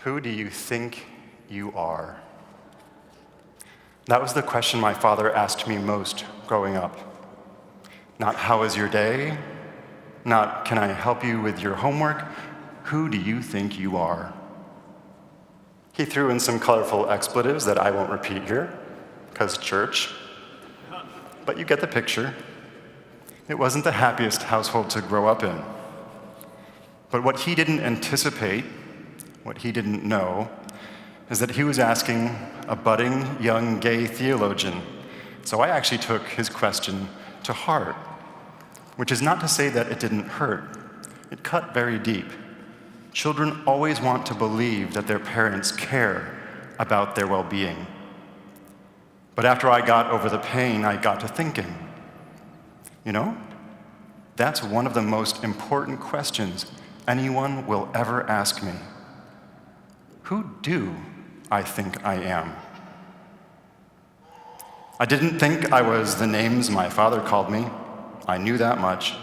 Who do you think you are? That was the question my father asked me most growing up. Not how was your day? Not can I help you with your homework? Who do you think you are? He threw in some colorful expletives that I won't repeat here, because church. But you get the picture. It wasn't the happiest household to grow up in. But what he didn't anticipate, what he didn't know, is that he was asking a budding young gay theologian. So I actually took his question to heart, which is not to say that it didn't hurt. It cut very deep. Children always want to believe that their parents care about their well-being. But after I got over the pain, I got to thinking, that's one of the most important questions anyone will ever ask me. Who do I think I am? I didn't think I was the names my father called me. I knew that much.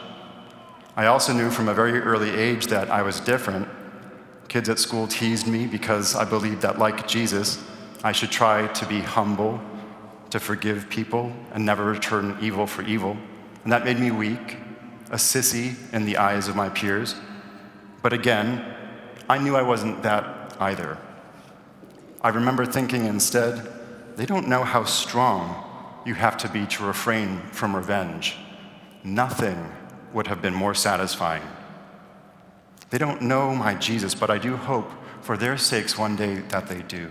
I also knew from a very early age that I was different. Kids at school teased me because I believed that, like Jesus, I should try to be humble, to forgive people, and never return evil for evil. And that made me weak, a sissy in the eyes of my peers. But again, I knew I wasn't that either. I remember thinking instead, they don't know how strong you have to be to refrain from revenge. Nothing would have been more satisfying. They don't know my Jesus, but I do hope for their sakes one day that they do.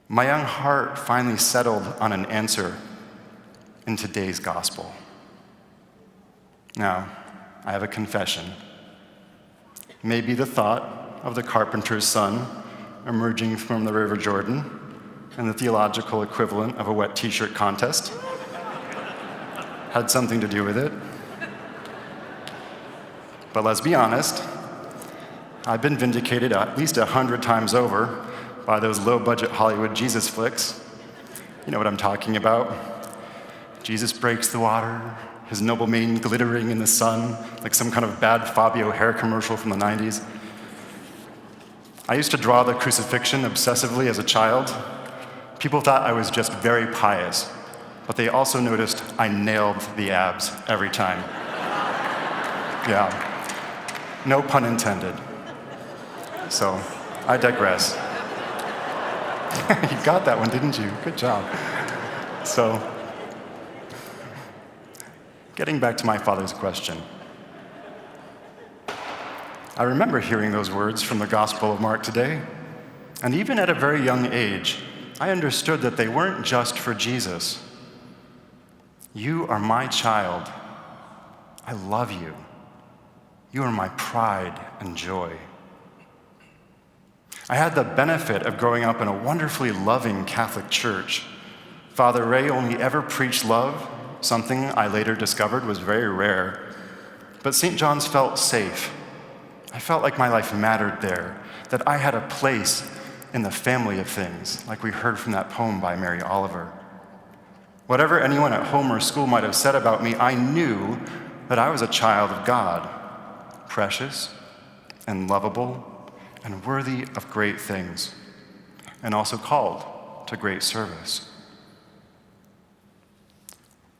My young heart finally settled on an answer in today's gospel. Now, I have a confession. Maybe the thought of the carpenter's son emerging from the River Jordan and the theological equivalent of a wet t-shirt contest had something to do with it. But let's be honest, I've been vindicated at least 100 times over by those low-budget Hollywood Jesus flicks. You know what I'm talking about. Jesus breaks the water, his noble mane glittering in the sun, like some kind of bad Fabio hair commercial from the 90s. I used to draw the crucifixion obsessively as a child. People thought I was just very pious, but they also noticed I nailed the abs every time. Yeah, no pun intended. So, I digress. You got that one, didn't you? Good job. So, getting back to my father's question. I remember hearing those words from the Gospel of Mark today, and even at a very young age, I understood that they weren't just for Jesus. You are my child. I love you. You are my pride and joy. I had the benefit of growing up in a wonderfully loving Catholic church. Father Ray only ever preached love, something I later discovered was very rare. But St. John's felt safe. I felt like my life mattered there, that I had a place in the family of things, like we heard from that poem by Mary Oliver. Whatever anyone at home or school might have said about me, I knew that I was a child of God, precious and lovable and worthy of great things, and also called to great service.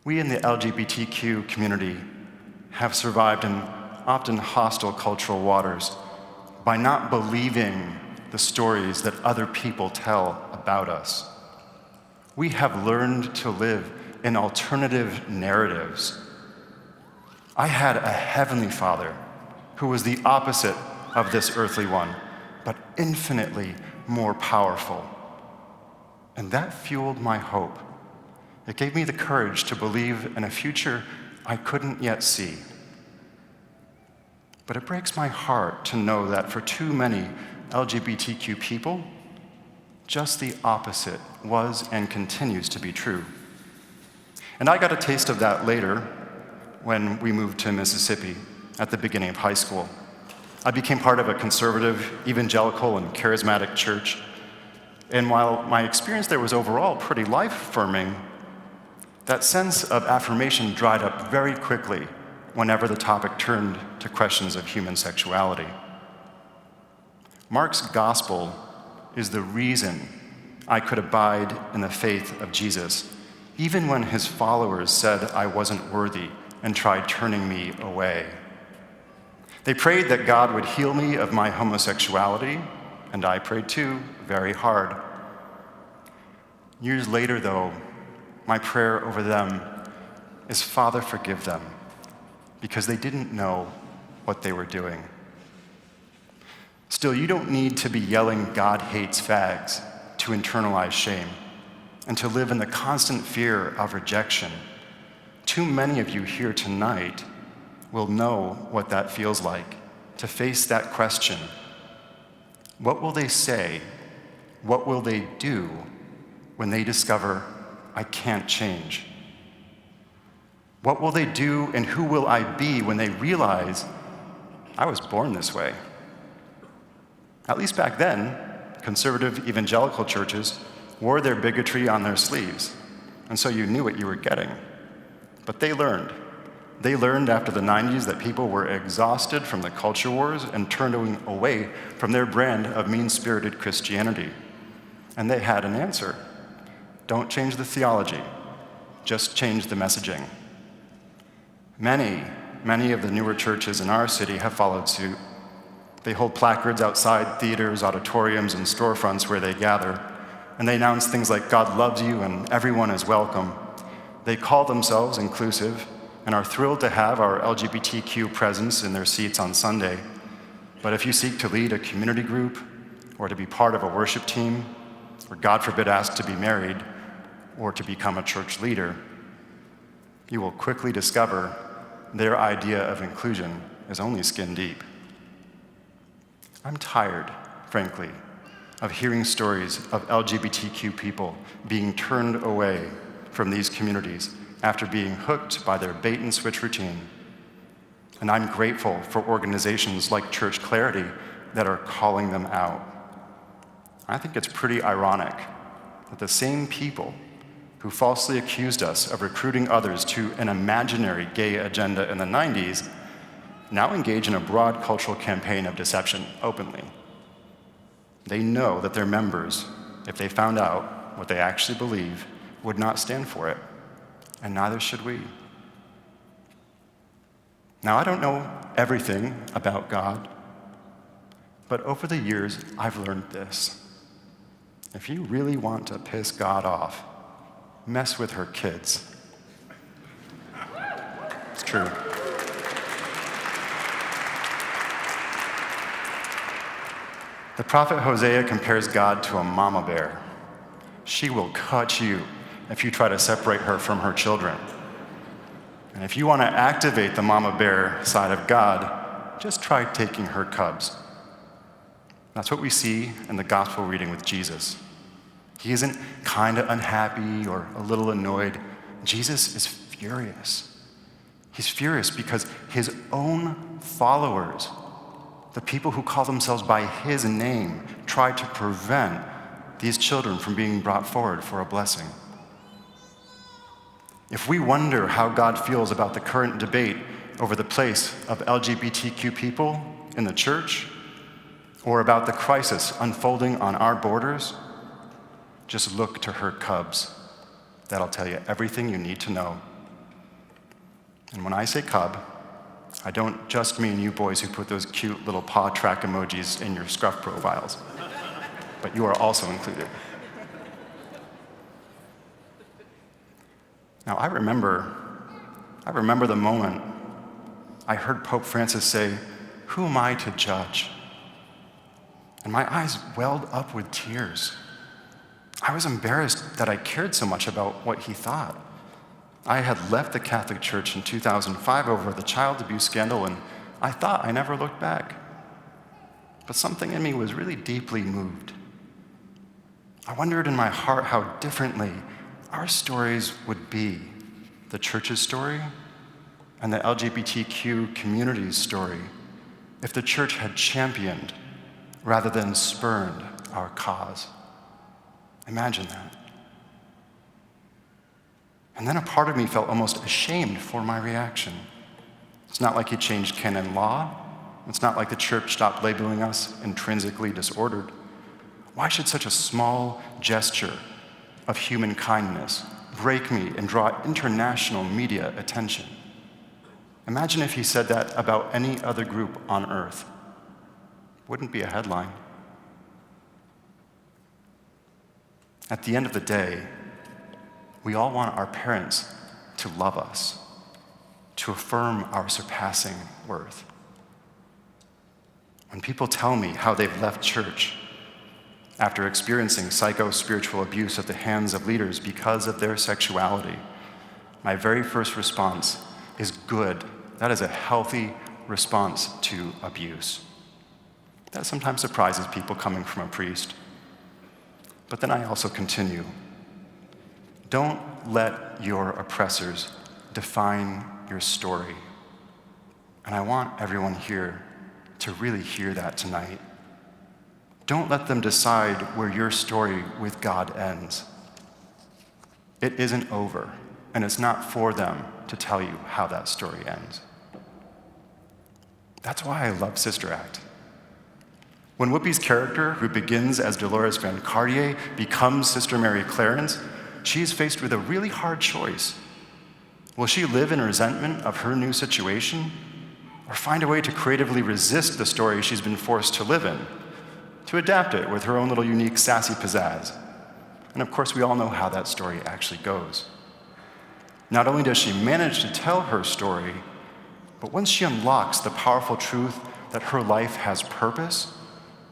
We in the LGBTQ community have survived in often hostile cultural waters by not believing the stories that other people tell about us. We have learned to live in alternative narratives. I had a heavenly Father who was the opposite of this earthly one, but infinitely more powerful. And that fueled my hope. It gave me the courage to believe in a future I couldn't yet see. But it breaks my heart to know that for too many LGBTQ people, just the opposite was and continues to be true. And I got a taste of that later when we moved to Mississippi at the beginning of high school. I became part of a conservative, evangelical, and charismatic church. And while my experience there was overall pretty life-affirming, that sense of affirmation dried up very quickly whenever the topic turned to questions of human sexuality. Mark's gospel is the reason I could abide in the faith of Jesus, even when his followers said I wasn't worthy and tried turning me away. They prayed that God would heal me of my homosexuality, and I prayed too, very hard. Years later, though, my prayer over them is, Father, forgive them, because they didn't know what they were doing. Still, you don't need to be yelling God hates fags to internalize shame and to live in the constant fear of rejection. Too many of you here tonight will know what that feels like, to face that question. What will they say? What will they do when they discover I can't change? What will they do and who will I be when they realize I was born this way? At least back then, conservative evangelical churches wore their bigotry on their sleeves, and so you knew what you were getting. But they learned. They learned after the 90s that people were exhausted from the culture wars and turning away from their brand of mean-spirited Christianity. And they had an answer. Don't change the theology, just change the messaging. Many of the newer churches in our city have followed suit. They hold placards outside theaters, auditoriums, and storefronts where they gather, and they announce things like God loves you and everyone is welcome. They call themselves inclusive and are thrilled to have our LGBTQ presence in their seats on Sunday. But if you seek to lead a community group or to be part of a worship team, or God forbid ask to be married or to become a church leader, you will quickly discover their idea of inclusion is only skin deep. I'm tired, frankly, of hearing stories of LGBTQ people being turned away from these communities after being hooked by their bait-and-switch routine. And I'm grateful for organizations like Church Clarity that are calling them out. I think it's pretty ironic that the same people who falsely accused us of recruiting others to an imaginary gay agenda in the 90s now engage in a broad cultural campaign of deception openly. They know that their members, if they found out what they actually believe, would not stand for it, and neither should we. Now, I don't know everything about God, but over the years, I've learned this. If you really want to piss God off, mess with her kids. It's true. The prophet Hosea compares God to a mama bear. She will cut you if you try to separate her from her children. And if you want to activate the mama bear side of God, just try taking her cubs. That's what we see in the gospel reading with Jesus. He isn't kind of unhappy or a little annoyed. Jesus is furious. He's furious because his own followers, the people who call themselves by his name, try to prevent these children from being brought forward for a blessing. If we wonder how God feels about the current debate over the place of LGBTQ people in the church, or about the crisis unfolding on our borders, just look to her cubs. That'll tell you everything you need to know. And when I say cub, I don't just mean you boys who put those cute little paw track emojis in your scruff profiles, but you are also included. Now, I remember the moment I heard Pope Francis say, "Who am I to judge?" And my eyes welled up with tears. I was embarrassed that I cared so much about what he thought. I had left the Catholic Church in 2005 over the child abuse scandal, and I thought I never looked back. But something in me was really deeply moved. I wondered in my heart how differently our stories would be, the church's story and the LGBTQ community's story, if the church had championed rather than spurned our cause. Imagine that. And then a part of me felt almost ashamed for my reaction. It's not like he changed canon law. It's not like the church stopped labeling us intrinsically disordered. Why should such a small gesture of human kindness break me and draw international media attention? Imagine if he said that about any other group on earth. Wouldn't be a headline. At the end of the day, we all want our parents to love us, to affirm our surpassing worth. When people tell me how they've left church after experiencing psycho-spiritual abuse at the hands of leaders because of their sexuality, my very first response is good. That is a healthy response to abuse. That sometimes surprises people coming from a priest. But then I also continue. Don't let your oppressors define your story. And I want everyone here to really hear that tonight. Don't let them decide where your story with God ends. It isn't over, and it's not for them to tell you how that story ends. That's why I love Sister Act. When Whoopi's character, who begins as Dolores Van Cartier, becomes Sister Mary Clarence, she is faced with a really hard choice. Will she live in resentment of her new situation, or find a way to creatively resist the story she's been forced to live in, to adapt it with her own little unique sassy pizzazz? And of course, we all know how that story actually goes. Not only does she manage to tell her story, but once she unlocks the powerful truth that her life has purpose,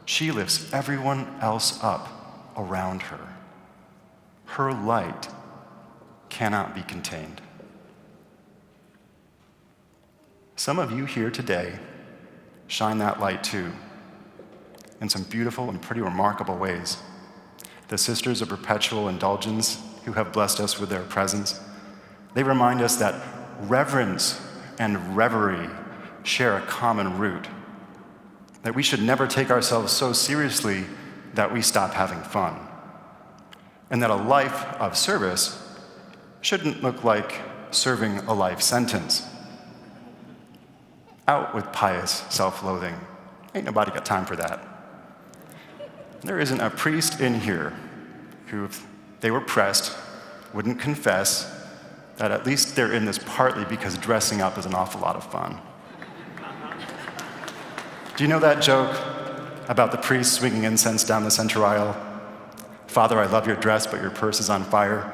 she lifts everyone else up around her. Her light cannot be contained. Some of you here today shine that light too, in some beautiful and pretty remarkable ways. The Sisters of Perpetual Indulgence, who have blessed us with their presence, they remind us that reverence and reverie share a common root, that we should never take ourselves so seriously that we stop having fun, and that a life of service shouldn't look like serving a life sentence. Out with pious self-loathing. Ain't nobody got time for that. There isn't a priest in here who, if they were pressed, wouldn't confess that at least they're in this partly because dressing up is an awful lot of fun. Do you know that joke about the priest swinging incense down the center aisle? Father, I love your dress, but your purse is on fire.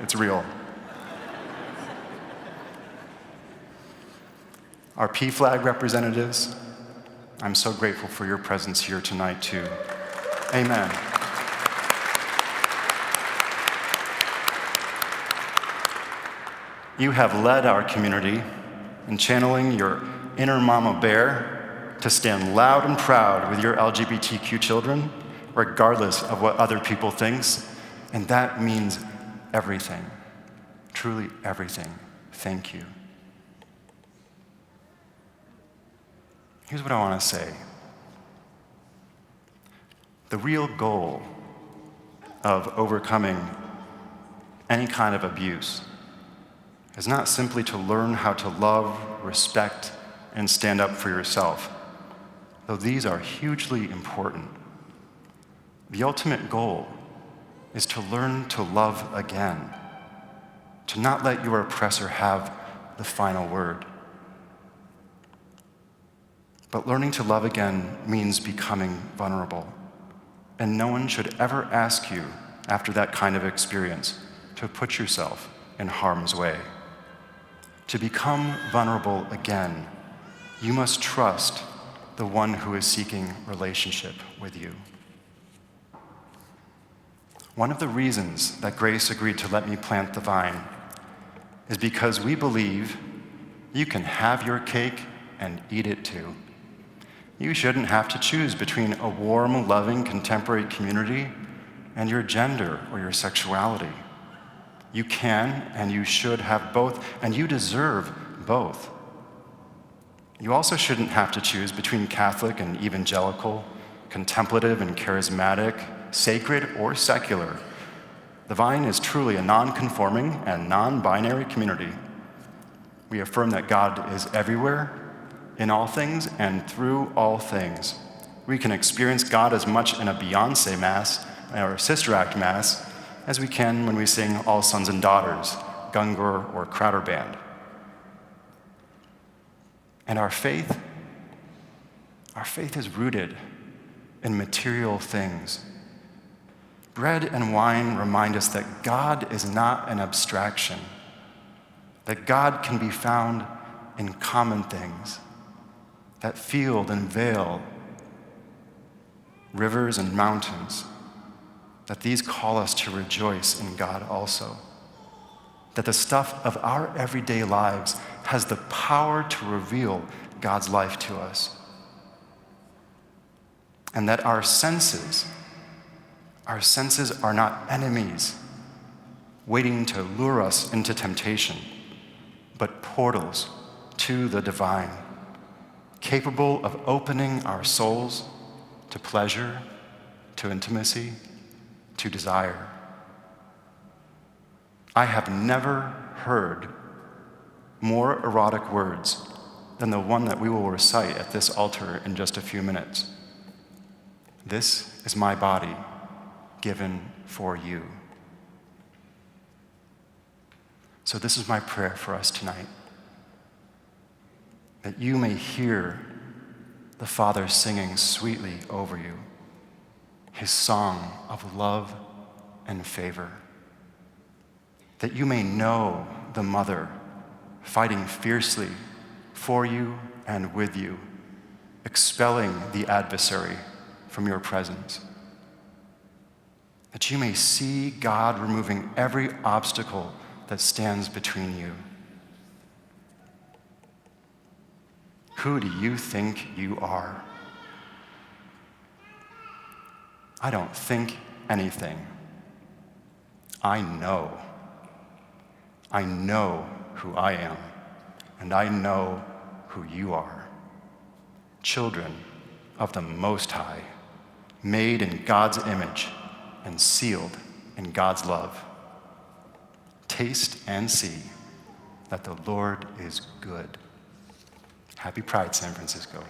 It's real. Our P-Flag representatives, I'm so grateful for your presence here tonight too. Amen. You have led our community in channeling your inner mama bear to stand loud and proud with your LGBTQ children, regardless of what other people think, and that means everything, truly everything. Thank you. Here's what I want to say. The real goal of overcoming any kind of abuse is not simply to learn how to love, respect, and stand up for yourself, though these are hugely important. The ultimate goal is to learn to love again, to not let your oppressor have the final word. But learning to love again means becoming vulnerable, and no one should ever ask you, after that kind of experience, to put yourself in harm's way. To become vulnerable again, you must trust the one who is seeking relationship with you. One of the reasons that Grace agreed to let me plant the vine is because we believe you can have your cake and eat it too. You shouldn't have to choose between a warm, loving, contemporary community and your gender or your sexuality. You can and you should have both, and you deserve both. You also shouldn't have to choose between Catholic and evangelical, contemplative and charismatic, sacred or secular. The Vine is truly a non-conforming and non-binary community. We affirm that God is everywhere, in all things, and through all things. We can experience God as much in a Beyonce Mass or Sister Act Mass as we can when we sing All Sons and Daughters, Gungor, or Crowder Band. And our faith is rooted in material things. Bread and wine remind us that God is not an abstraction, that God can be found in common things, that field and vale, rivers and mountains, that these call us to rejoice in God also, that the stuff of our everyday lives has the power to reveal God's life to us, and that our senses are not enemies waiting to lure us into temptation, but portals to the divine, capable of opening our souls to pleasure, to intimacy, to desire. I have never heard more erotic words than the one that we will recite at this altar in just a few minutes. This is my body given for you. So this is my prayer for us tonight, that you may hear the Father singing sweetly over you, his song of love and favor, that you may know the Mother fighting fiercely for you and with you, expelling the adversary from your presence, that you may see God removing every obstacle that stands between you. Who do you think you are? I don't think anything. I know. I know who I am, and I know who you are. Children of the Most High, made in God's image and sealed in God's love. Taste and see that the Lord is good. Happy Pride, San Francisco.